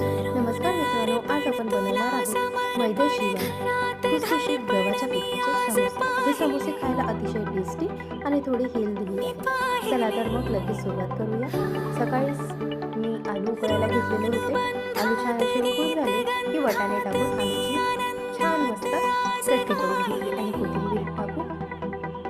नमस्कार मित्रांनो, आज आपण बनवणार आहोत मैद्याशिवाय खुसखुशीत गव्हाच्या पिठाचे समोसे। हे समोसे खायला अतिशय टेस्टी आणि थोडे हेल्दी आहेत। चला तर मग लगेच सुरुवात करूया। सकाळीच मी आलू उकळायला घेतलेले होते। आलू छान असे उकळून झाले की वाटाणे टाकून आलूची छान मस्त चटणी करून घेतली आणि कोथिंबीर टाकून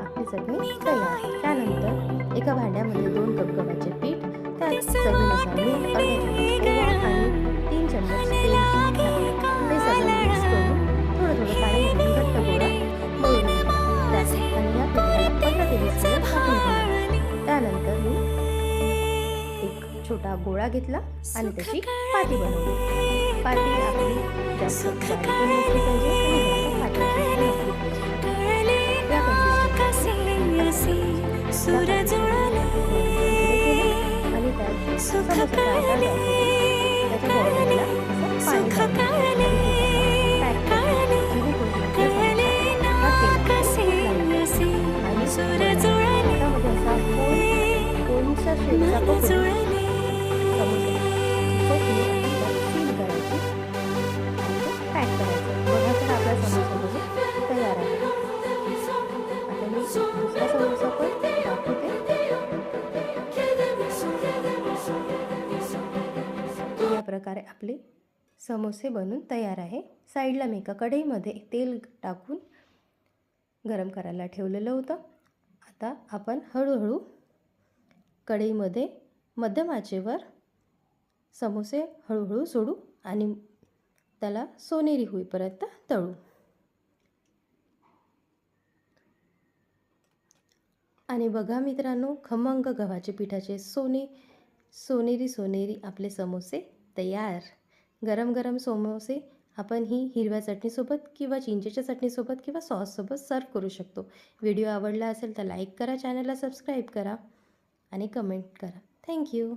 आपली चटणी तयार। त्यानंतर एका भांड्यामध्ये 2 कप गव्हाचे पीठ, त्यात चवीनुसार मीठ, अर्धा चमच ओवा आणि 3 चम्मच तेल टाकले। हे सगळं मिक्स करून थोडं पाणी घालून घट्ट गोळा मळून घ्यायचा आणि या पिठाला 15 ते 20 मिनिट झाकून ठेवायचे। त्यानंतर मी एक छोटा गोळा घेतला आणि त्याची पाटी बनवली। पाटी आपली जास्त बारीक पण नसली पाहिजे आणि जास्त पातळ नसली पाहिजे। या आणि त्यात समोसा आकार द्यायचा। त्याच्या बॉर्डरला असं पाणी पॅक करायचं जेणेकरून आणि हातामध्ये असा कोनचा शेपचा पकडून सील करायची, पॅक करायचं। बघा तर आपला समोसा तयार आहे। आता मी दुसरा समोसा पण दाखवते। या प्रकारे आपले समोसे बनून तयार आहे। साईडला मी एका कढईमध्ये तेल टाकून गरम करायला ठेवलेलं होतं। आता आपण हळूहळू कढईमध्ये मध्यम आचेवर समोसे हळूहळू सोडू आणि त्याला सोनेरी होईपर्यंत तळू। आणि बघा मित्रांनो, खमंग गव्हाच्या पिठाचे सोनेरी आपले समोसे तयार। गरम गरम समोसे आपण ही हिरव्या चटणीसोबत किंवा चिंचेच्या चटणीसोबत किंवा सॉससोबत सर्व करू शकतो। व्हिडिओ आवडला असेल तर लाईक करा, चॅनलला सबस्क्राईब करा आणि कमेंट करा। थँक्यू।